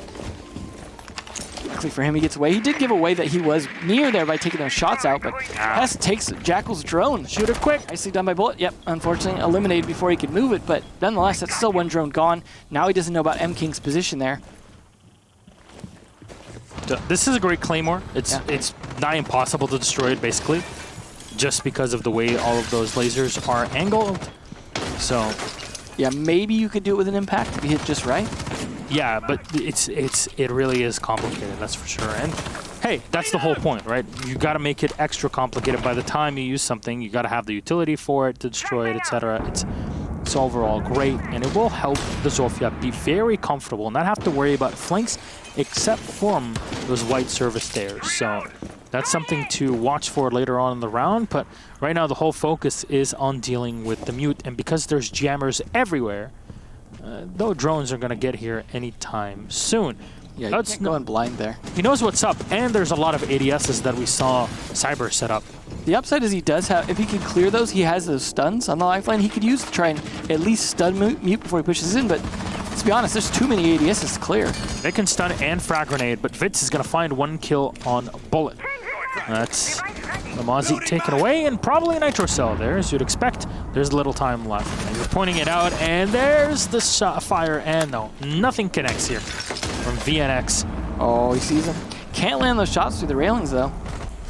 Luckily for him, he gets away. He did give away that he was near there by taking those shots out, but Hess takes Jackal's drone. Shoot it quick. Nicely done by Bullet. Yep, unfortunately eliminated before he could move it, but nonetheless, that's still 1 drone gone. Now he doesn't know about M-King's position there. This is a great Claymore. It's nigh impossible to destroy it, basically, just because of the way all of those lasers are angled. So, yeah, maybe you could do it with an impact if you hit just right. Yeah, but it really is complicated, that's for sure. And hey, that's the whole point, right? You got to make it extra complicated. By the time you use something, you got to have the utility for it to destroy it, etc. It's overall great, and it will help the Zofia be very comfortable and not have to worry about flanks except from those white service stairs. So that's something to watch for later on in the round, but right now the whole focus is on dealing with the mute, and because there's jammers everywhere, though drones are going to get here anytime soon. Yeah, you can't go in blind there. He knows what's up, and there's a lot of ADSs that we saw Cyber set up. The upside is he does have, if he can clear those, he has those stuns on the lifeline he could use to try and at least stun mute before he pushes in, but let's be honest, there's too many ADSs to clear. They can stun and frag grenade, but Vitz is going to find 1 kill on Bullet. That's the Mozzie taken away, and probably a Nitro Cell there, as you'd expect. There's little time left. And you're pointing it out, and there's the shot fire, and no, nothing connects here from VNX. Oh, he sees him. Can't land those shots through the railings, though.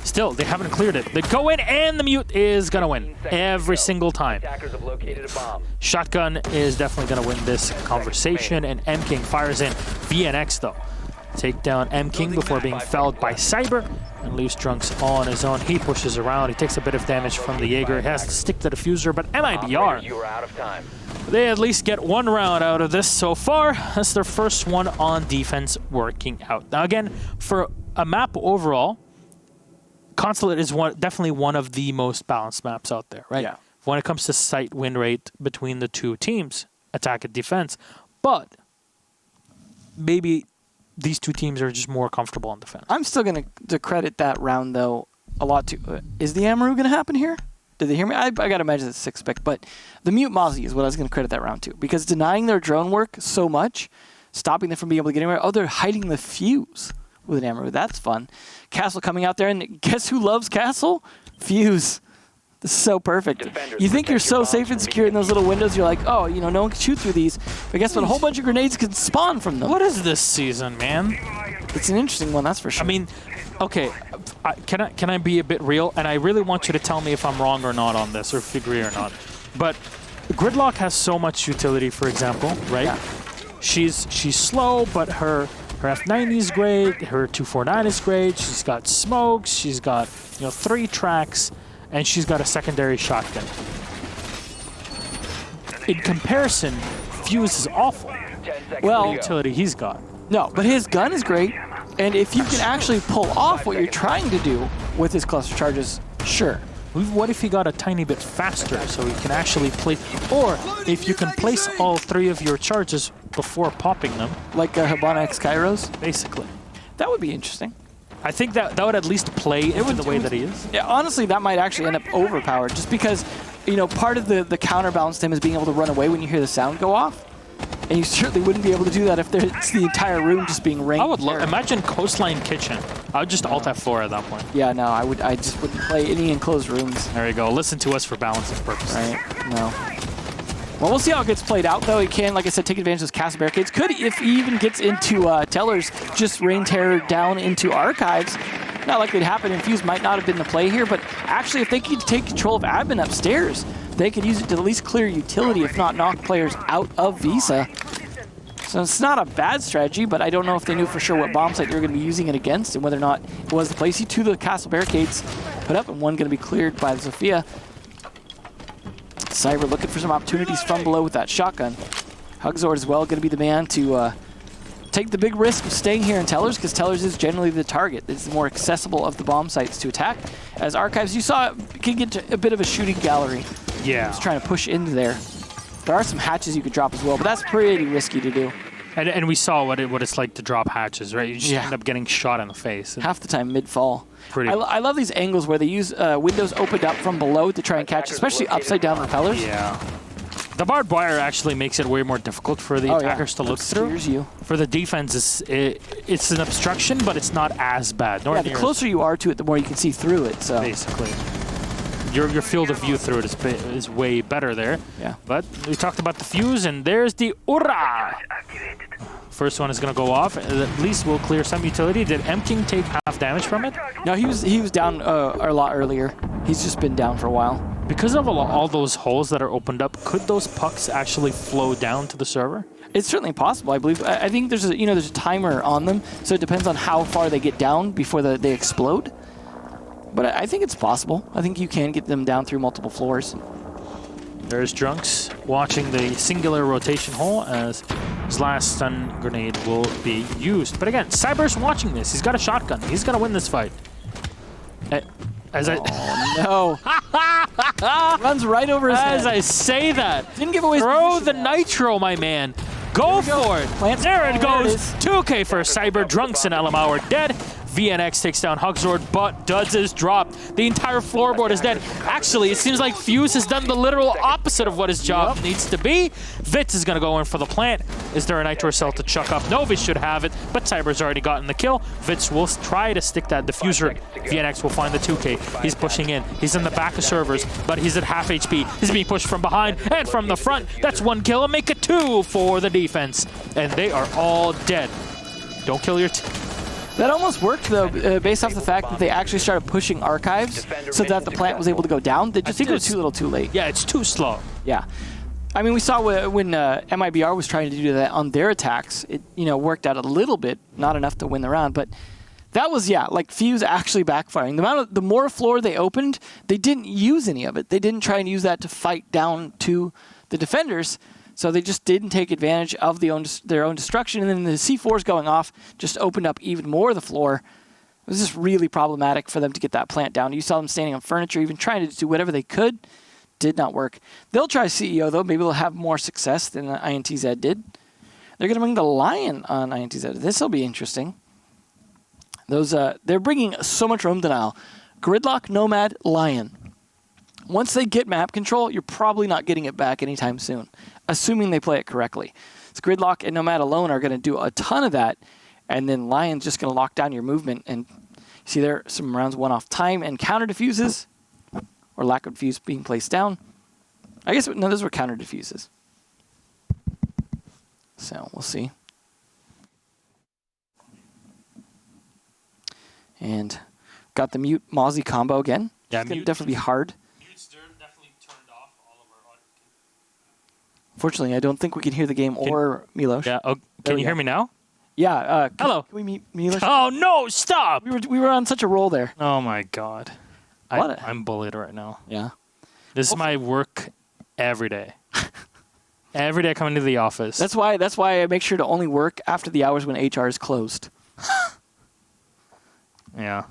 Still, they haven't cleared it. They go in, and the mute is going to win every single time. Attackers have located a bomb. Shotgun is definitely going to win this conversation, and M King fires in. VNX, though, take down M King before being felled by Cyber, and leaves Drunks all on his own. He pushes around. He takes a bit of damage from the Jaeger. He has to stick to the diffuser, but MIBR, You are out of time. they at least get one round out of this so far. That's their first one on defense working out. Now, again, for a map overall, Consulate is definitely one of the most balanced maps out there, right? Yeah. When it comes to site win rate between the two teams, attack and defense. But maybe these two teams are just more comfortable on defense. I'm still going to credit that round, though, a lot to... is the Amaru going to happen here? Did they hear me? I got to imagine it's 6-spec, but the Mute Mozzie is what I was going to credit that round to, because denying their drone work so much, stopping them from being able to get anywhere. Oh, they're hiding the fuse with an Amaru. That's fun. Castle coming out there, and guess who loves Castle? Fuse. This is so perfect. You think you're so safe and secure in those little windows, you're like, oh, you know, no one can shoot through these. But guess what? A whole bunch of grenades can spawn from them. What is this season, man? It's an interesting one, that's for sure. I mean, okay, can I be a bit real? And I really want you to tell me if I'm wrong or not on this, or if you agree or not. But Gridlock has so much utility, for example, right? Yeah. She's slow, but her F90 is great. Her 249 is great. She's got smokes. She's got 3 tracks, and she's got a secondary shotgun. In comparison, Fuse is awful. 10 seconds Well- to go. Utility he's got. No, but his gun is great, and if you can actually pull off what you're trying to do with his cluster charges, sure. What if he got a tiny bit faster so he can actually place, or if you can place all 3 of your charges before popping them, Like Habana X Kairos, basically. that would be interesting. I think that would at least play into the way that he is. Yeah, honestly, that might actually end up overpowered, just because, part of the counterbalance to him is being able to run away when you hear the sound go off. And you certainly wouldn't be able to do that if it's the entire room just being rained. I would imagine Coastline Kitchen. I would just alt F4 at that point. Yeah, no, I just wouldn't play any enclosed rooms. There you go. Listen to us for balancing purposes. Right? No. Well, we'll see how it gets played out, though. He can, like I said, take advantage of those castle barricades. Could, if he even gets into Tellers, just rain terror down into Archives. Not likely to happen. Infuse might not have been the play here, but actually, if they could take control of admin upstairs, they could use it to at least clear utility, if not knock players out of Visa. So it's not a bad strategy, but I don't know if they knew for sure what bomb site they were going to be using it against and whether or not it was the play. See 2 of the castle barricades put up and 1 going to be cleared by the Sophia. Cyber looking for some opportunities from below with that shotgun. Hugzord as well going to be the man to take the big risk of staying here in Tellers, because Tellers is generally the target. It's the more accessible of the bomb sites to attack. As Archives, you saw, can get to a bit of a shooting gallery. Yeah. Just trying to push into there. There are some hatches you could drop as well, but that's pretty risky to do. And we saw what it's like to drop hatches, right? You just end up getting shot in the face. Half the time mid-fall. Pretty. I love these angles where they use windows opened up from below to try and catch, especially upside-down repellers. Yeah. The barbed wire actually makes it way more difficult for the attackers to look through. Obscures you. For the defense, it's an obstruction, but it's not as bad. Yeah, the closer you are to it, the more you can see through it. So basically, your field of view through it is way better there. Yeah. But we talked about the fuse, and there's the Ura. First one is going to go off. At least we'll clear some utility. Did M King take half damage from it? No, he was down a lot earlier. He's just been down for a while. Because of all those holes that are opened up, could those pucks actually flow down to the server? It's certainly possible, I believe. I think there's a timer on them, so it depends on how far they get down before they explode. But I think it's possible. I think you can get them down through multiple floors. There's Drunks watching the singular rotation hole as his last stun grenade will be used. But again, Cyber's watching this. He's got a shotgun. He's going to win this fight. No. Runs right over his head. As I say that, Didn't give away his throw position the now. nitro, my man. Go for it. Plants- There it Oh, there it goes. is. 2K for Cyber. Drunks and LMAO are dead. VNX takes down Hugzord, but Duds is dropped. The entire floorboard is dead. Actually, it seems like Fuse has done the literal opposite of what his job needs to be. Vitz is going to go in for the plant. Is there a nitro cell to chuck up? No, Vitz should have it, but Cyber's already gotten the kill. Vitz will try to stick that diffuser. VNX will find the 2K. He's pushing in. He's in the back of servers, but he's at half HP. He's being pushed from behind and from the front. That's 1 kill, and make it 2 for the defense. And they are all dead. Don't kill your That almost worked, though, based off the fact that they actually started pushing archives so that the plant was able to go down. They just think it was too little too late. Yeah, it's too slow. Yeah. I mean, we saw when MIBR was trying to do that on their attacks. It, worked out a little bit, not enough to win the round, but that was, like Fuse actually backfiring. The more floor they opened, they didn't use any of it. They didn't try and use that to fight down to the defenders. So they just didn't take advantage of their own destruction. And then the C4s going off just opened up even more of the floor. It was just really problematic for them to get that plant down. You saw them standing on furniture, even trying to do whatever they could. Did not work. They'll try CEO, though. Maybe they'll have more success than INTZ did. They're going to bring the Lion on INTZ. This will be interesting. They're bringing so much roam denial. Gridlock, Nomad, Lion. Once they get map control, you're probably not getting it back anytime soon, assuming they play it correctly. So Gridlock and Nomad alone are going to do a ton of that, and then Lion's just going to lock down your movement. And you see there some rounds won off time and counter diffuses, or lack of diffuse being placed down. I guess, no, those were counter diffuses. So we'll see. And got the mute Mozzie combo again. Yeah, it's going to definitely be hard. Fortunately, I don't think we can hear the game or Milos. Yeah. Oh, can you hear me now? Yeah. Hello. Can we meet Milos? Oh no! Stop. We were on such a roll there. Oh my god. I'm bullied right now. Yeah. This is my work every day. Every day I come into the office. That's why I make sure to only work after the hours when HR is closed. Yeah.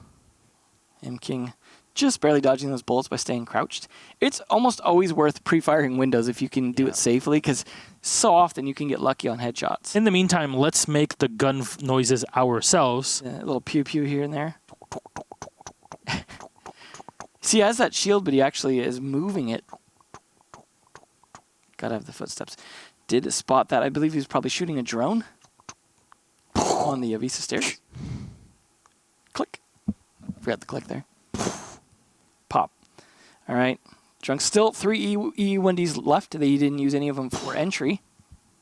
M King just barely dodging those bullets by staying crouched. It's almost always worth pre-firing windows if you can do it safely, because so often you can get lucky on headshots. In the meantime, let's make the gun noises ourselves. A little pew-pew here and there. See, he has that shield, but he actually is moving it. Gotta have the footsteps. Did spot that. I believe he was probably shooting a drone on the Visa stairs. Click. Forgot the click there. Pop. All right. Drunk still 3 E1Ds left. They didn't use any of them for entry.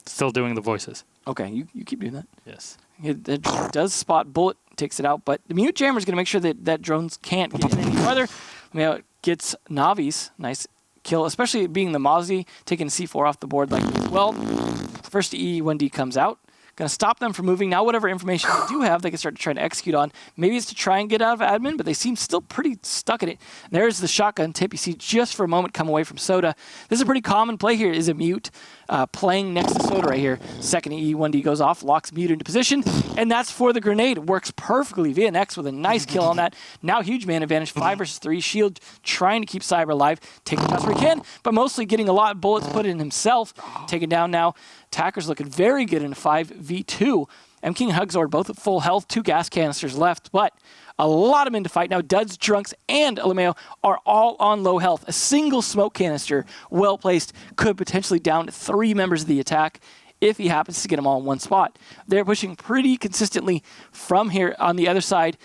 Still doing the voices. Okay, you keep doing that. Yes. It does spot bullet, takes it out, but the mute jammer is going to make sure that drones can't get in any farther. It gets Navi's nice kill, especially being the Mozzie, taking C4 off the board like this. Well, first E1D comes out. Going to stop them from moving. Now whatever information they do have, they can start to try to execute on. Maybe it's to try and get out of admin, but they seem still pretty stuck in it. And there's the shotgun tip. You see just for a moment come away from Soda. This is a pretty common play here, is a mute playing next to Soda right here. Second E1D goes off, locks mute into position, and that's for the grenade. Works perfectly. VNX with a nice kill on that. Now huge man advantage, 5 versus 3. Shield trying to keep Cyber alive, taking the best where he can, but mostly getting a lot of bullets put in himself. Taken down now. Attacker's looking very good in a 5v2. M King and Hugzord both at full health, 2 gas canisters left, but a lot of men to fight. Now Duds, Drunks, and LMAO are all on low health. A single smoke canister, well placed, could potentially down 3 members of the attack if he happens to get them all in one spot. They're pushing pretty consistently from here on the other side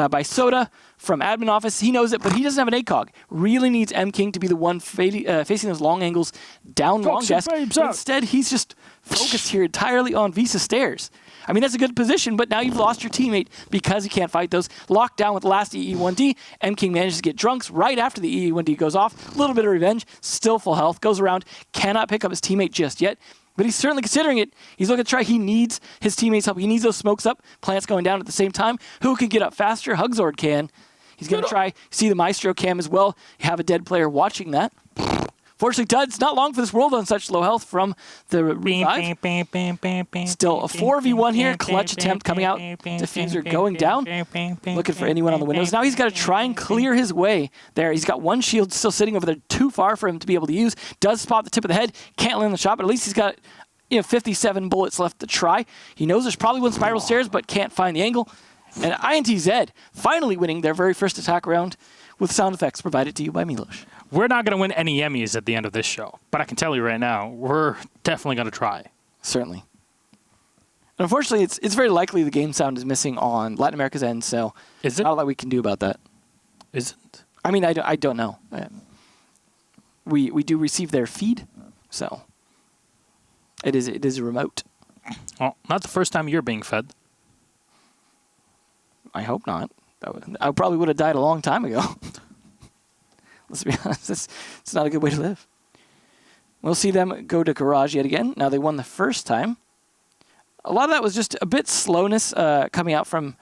by Soda from admin office. He knows it, but he doesn't have an ACOG. Really needs M King to be the one facing those long angles down long desk. Instead, he's just focused here entirely on Visa stairs. I mean, that's a good position, but now you've lost your teammate because he can't fight those. Locked down with the last EE1D. M King manages to get Drunks right after the EE1D goes off. A little bit of revenge, still full health, goes around, cannot pick up his teammate just yet. But he's certainly considering it. He's looking to try. He needs his teammates' help. He needs those smokes up. Plants going down at the same time. Who can get up faster? Hugzord can. He's going to try. See the Maestro cam as well. You have a dead player watching that. Fortunately, Duds, not long for this world on such low health from the revive. Still a 4v1 here. Clutch attempt coming out. Diffuser going down. Looking for anyone on the windows. Now he's got to try and clear his way there. He's got 1 shield still sitting over there, too far for him to be able to use. Does spot the tip of the head. Can't land the shot, but at least he's got 57 bullets left to try. He knows there's probably one spiral stairs, but can't find the angle. And INTZ finally winning their very first attack round with sound effects provided to you by Milos. We're not going to win any Emmys at the end of this show, but I can tell you right now, we're definitely going to try. Certainly. And unfortunately, it's very likely the game sound is missing on Latin America's end, so is it? Not a lot we can do about that. Isn't? I mean, I don't know. We do receive their feed, so it is a remote. Well, not the first time you're being fed. I hope not. I probably would have died a long time ago. Let's be honest. It's not a good way to live. We'll see them go to garage yet again. Now, they won the first time. A lot of that was just a bit slowness coming out from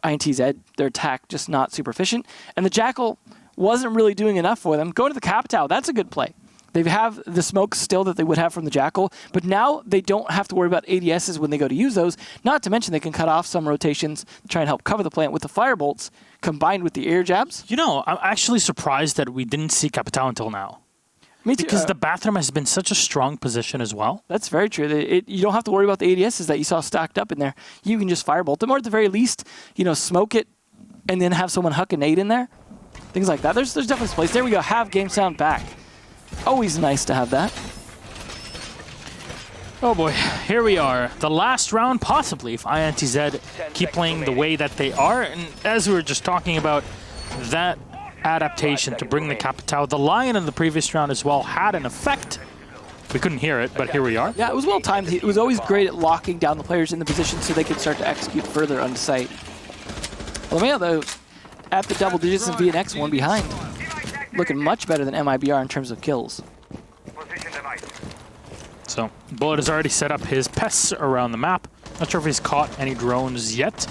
INTZ. Their attack just not super efficient. And the Jackal wasn't really doing enough for them. Going to the Capitao, that's a good play. They have the smoke still that they would have from the Jackal, but now they don't have to worry about ADSs when they go to use those. Not to mention they can cut off some rotations to try and help cover the plant with the firebolts combined with the air jabs. You know, I'm actually surprised that we didn't see Capitao until now. Me too. Because the bathroom has been such a strong position as well. That's very true. You don't have to worry about the ADSs that you saw stacked up in there. You can just firebolt them, or at the very least, smoke it and then have someone huck a nade in there. Things like that. There's definitely some place. There we go. Have game sound back. Always nice to have that. Oh boy, here we are. The last round, possibly, if INTZ keep playing the way that they are. And as we were just talking about, that adaptation to bring the Capitao, the Lion in the previous round as well had an effect. We couldn't hear it, but here we are. Yeah, it was well timed. It was always great at locking down the players in the position so they could start to execute further on the site. Lameo, though, at the double digits and VNX, one behind. Looking much better than MIBR in terms of kills. So, Bullet has already set up his pests around the map. Not sure if he's caught any drones yet.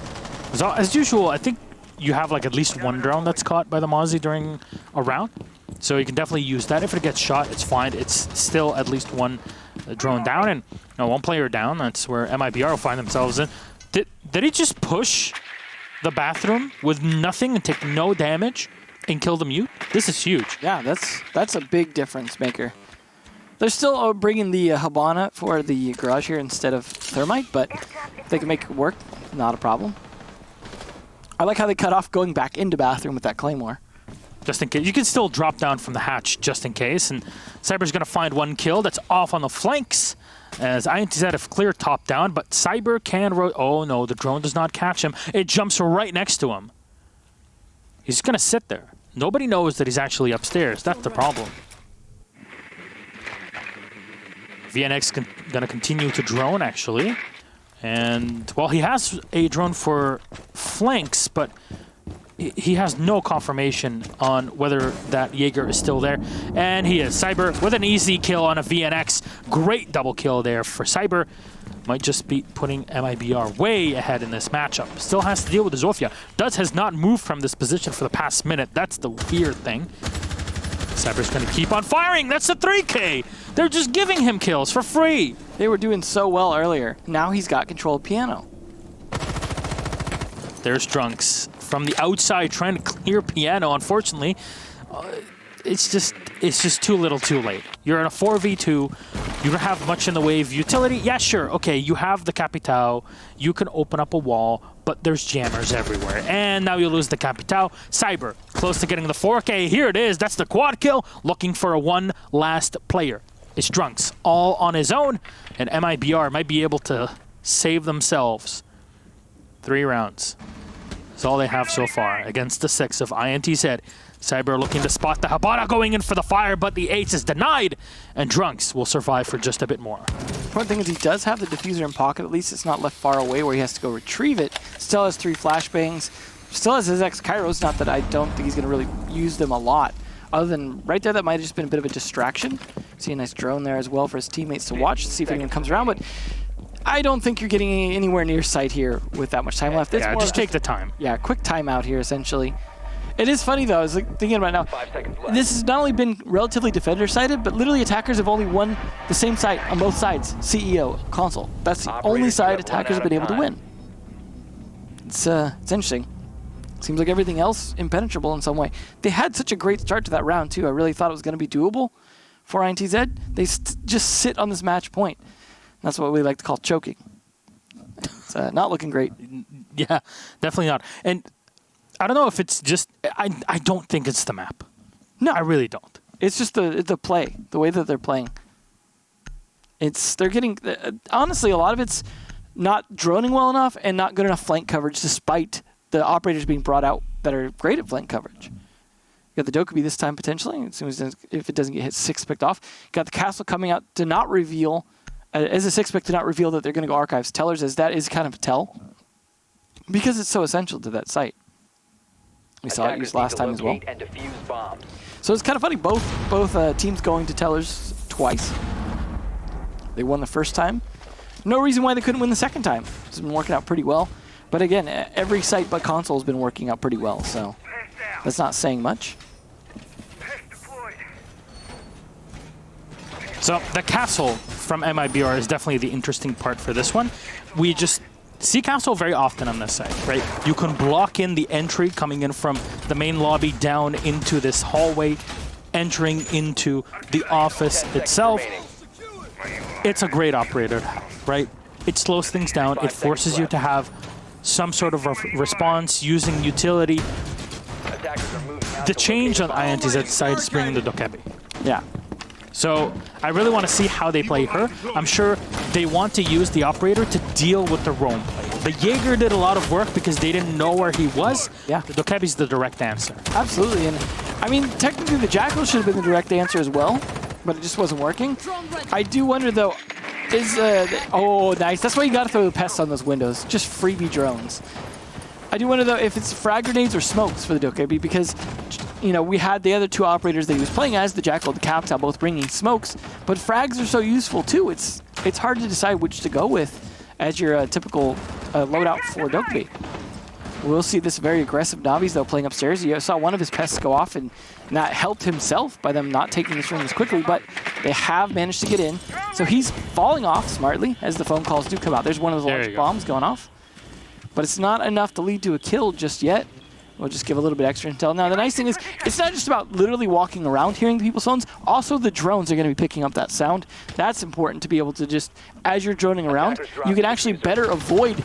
As usual, I think you have like at least one drone that's caught by the Mozzie during a round. So you can definitely use that. If it gets shot, it's fine. It's still at least one drone down and one player down. That's where MIBR will find themselves in. Did he just push the bathroom with nothing and take no damage and kill the mute? This is huge. Yeah, that's a big difference maker. They're still bringing the Habana for the garage here instead of Thermite, but if they can make it work, not a problem. I like how they cut off going back into bathroom with that Claymore. Just in case. You can still drop down from the hatch just in case, and Cyber's going to find one kill. That's off on the flanks as INTZ have clear top down, but Cyber can... Oh no, the drone does not catch him. It jumps right next to him. He's going to sit there. Nobody knows that he's actually upstairs. That's the problem. VNX going to continue to drone, actually. And, well, he has a drone for flanks, but he has no confirmation on whether that Jaeger is still there. And he is. Cyber with an easy kill on a VNX. Great double kill there for Cyber. Might just be putting MIBR way ahead in this matchup. Still has to deal with the Zofia. Dutz has not moved from this position for the past minute. That's the weird thing. Cyber's going to keep on firing. That's a 3K. They're just giving him kills for free. They were doing so well earlier. Now he's got control of Piano. There's Drunks from the outside trying to clear Piano. Unfortunately, it's just too little too late. You're in a 4v2. You don't have much in the way of utility. Yeah, sure. Okay, you have the Capitao. You can open up a wall, but there's jammers everywhere. And now you lose the Capitao. Cyber, close to getting the 4K. Here it is. That's the quad kill. Looking for a one last player. It's Drunks, all on his own. And MIBR might be able to save themselves. 3 rounds. That's all they have so far against the 6 of INTZ. Cyber looking to spot the Habana going in for the fire, but the ace is denied, and Drunks will survive for just a bit more. One thing is he does have the diffuser in pocket. At least it's not left far away where he has to go retrieve it. Still has 3 flashbangs. Still has his X-Kairos. Not that I don't think he's going to really use them a lot. Other than right there, that might have just been a bit of a distraction. See a nice drone there as well for his teammates to watch, to see if anyone comes around. But I don't think you're getting anywhere near sight here with that much time left. It's yeah, just take the time. Yeah, quick timeout here, essentially. It is funny, though. I was thinking about now, this has not only been relatively defender-sided, but literally attackers have only won the same side on both sides, CEO, console. That's the only side attackers have been able to win. It's interesting. Seems like everything else impenetrable in some way. They had such a great start to that round, too. I really thought it was going to be doable for INTZ. They just sit on this match point. That's what we like to call choking. It's not looking great. Yeah, definitely not. And I don't know if it's just... I don't think it's the map. No, I really don't. It's just the play, the way that they're playing. They're getting... honestly, a lot of it's not droning well enough and not good enough flank coverage despite the operators being brought out that are great at flank coverage. You got the Dokubi this time, potentially, as soon as if it doesn't get hit 6 picked off. You got the Castle coming out to not reveal... as a 6 pick to not reveal that they're going to go archives. Tellers, as that is kind of a tell. because it's so essential to that site. We saw it used last time as well. And defuse bombs. So it's kind of funny, both teams going to tellers twice. They won the first time. No reason why they couldn't win the second time. It's been working out pretty well. But again, every site but console has been working out pretty well, so that's not saying much. So the castle from MIBR is definitely the interesting part for this one. We just see castle very often on this side, right? You can block in the entry coming in from the main lobby down into this hallway, entering into the office itself. It's a great operator to have, right? It slows things down. It forces you to have some sort of response using utility. The change on INTZ's side is bringing the Dokebi. Yeah. So I really want to see how they play her. I'm sure they want to use the operator to deal with the roam play. The Jaeger did a lot of work because they didn't know where he was. Yeah. The Dokebi's the direct answer. Absolutely. And I mean, technically the Jackal should have been the direct answer as well, but it just wasn't working. I do wonder though, oh, nice. That's why you got to throw the pests on those windows. Just freebie drones. I do wonder though if it's frag grenades or smokes for the Dokebi, because you know we had the other two operators that he was playing as, the Jackal and the Captal, both bringing smokes, but frags are so useful too. It's hard to decide which to go with as your typical loadout for Dokebi. We'll see this very aggressive Navi's though playing upstairs. You saw one of his pests go off, and that helped himself by them not taking this room as quickly, but they have managed to get in. So he's falling off smartly as the phone calls do come out. There's one of those large bombs going off. But it's not enough to lead to a kill just yet. We'll just give a little bit extra intel. Now, the nice thing is, it's not just about literally walking around hearing the people's phones. Also, the drones are going to be picking up that sound. That's important to be able to just, as you're droning around, you can actually better avoid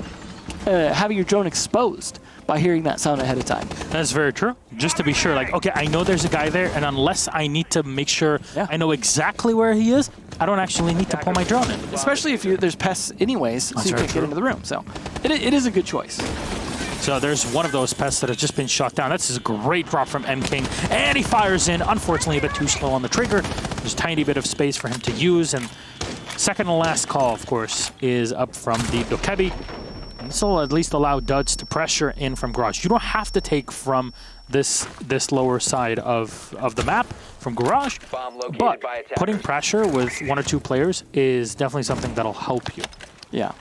having your drone exposed by hearing that sound ahead of time. That's very true. Just to be sure, like, okay, I know there's a guy there, and unless I need to make sure I know exactly where he is, I don't actually need to pull my drone in. Especially if there's pests anyways, so you can't get into the room. So it is a good choice. So there's one of those pests that has just been shot down. That's a great drop from M King, and he fires in. Unfortunately, a bit too slow on the trigger. There's a tiny bit of space for him to use, and second and last call, of course, is up from the Dokebi. This will at least allow Duds to pressure in from Garage. You don't have to take from this lower side of the map from Garage, but putting pressure with one or two players is definitely something that'll help you. Yeah.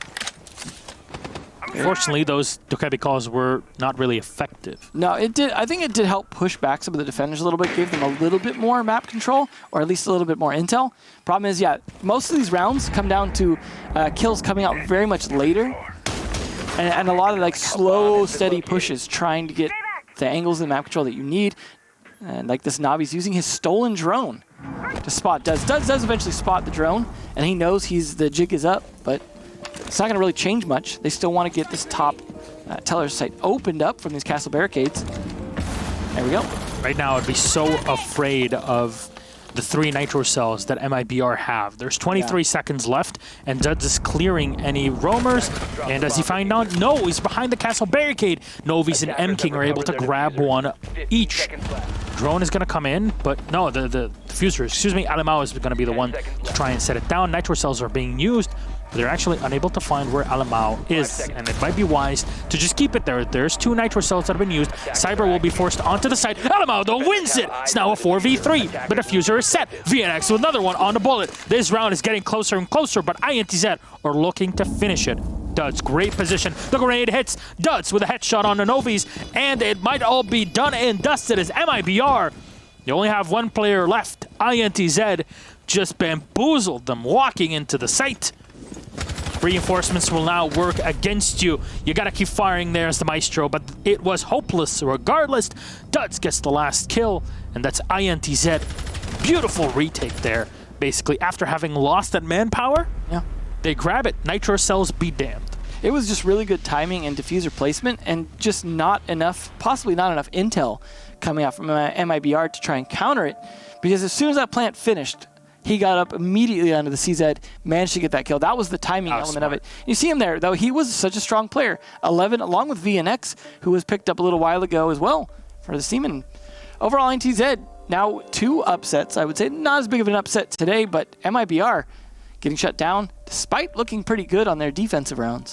Unfortunately, those Dokebi calls were not really effective. No, it did. I think it did help push back some of the defenders a little bit, gave them a little bit more map control, or at least a little bit more intel. Problem is, yeah, most of these rounds come down to kills coming out very much later, and a lot of like slow, steady pushes trying to get the angles of the map control that you need. And like this Navi's using his stolen drone to spot Duds. Duds does eventually spot the drone, and he knows the jig is up, but it's not going to really change much. They still want to get this top teller site opened up from these castle barricades. There we go. Right now, I'd be so afraid of the 3 nitro cells that MIBR have. There's 23 seconds left, and Duds is clearing any roamers. And as he find out, no, he's behind the castle barricade. Novi's and M King are able to grab one each. Drone is going to come in, but no, the diffuser, excuse me, Alamao is going to be the one to try and set it down. Nitro cells are being used, but they're actually unable to find where Alamao is, and it might be wise to just keep it there. There's 2 nitro cells that have been used. Cyber will be forced onto the side. Alamao, though, wins it. It's now a 4v3. The diffuser is set. VNX with another one on the bullet. This round is getting closer and closer, but INTZ are looking to finish it. Duds, great position. The grenade hits Duds with a headshot on the Novi's, and it might all be done and dusted as MIBR. You only have one player left. INTZ just bamboozled them walking into the site. Reinforcements will now work against you. You gotta keep firing there as the Maestro, but it was hopeless regardless. Duds gets the last kill, and that's INTZ. Beautiful retake there, basically. After having lost that manpower, they grab it. Nitro cells be damned. It was just really good timing and diffuser placement, and just not enough, possibly not enough intel coming out from MIBR to try and counter it, because as soon as that plant finished, he got up immediately onto the CZ, managed to get that kill. That was the timing element of it. You see him there, though. He was such a strong player. 11, along with VNX, who was picked up a little while ago as well for the team. And overall, INTZ, now 2 upsets. I would say not as big of an upset today, but MIBR getting shut down despite looking pretty good on their defensive rounds.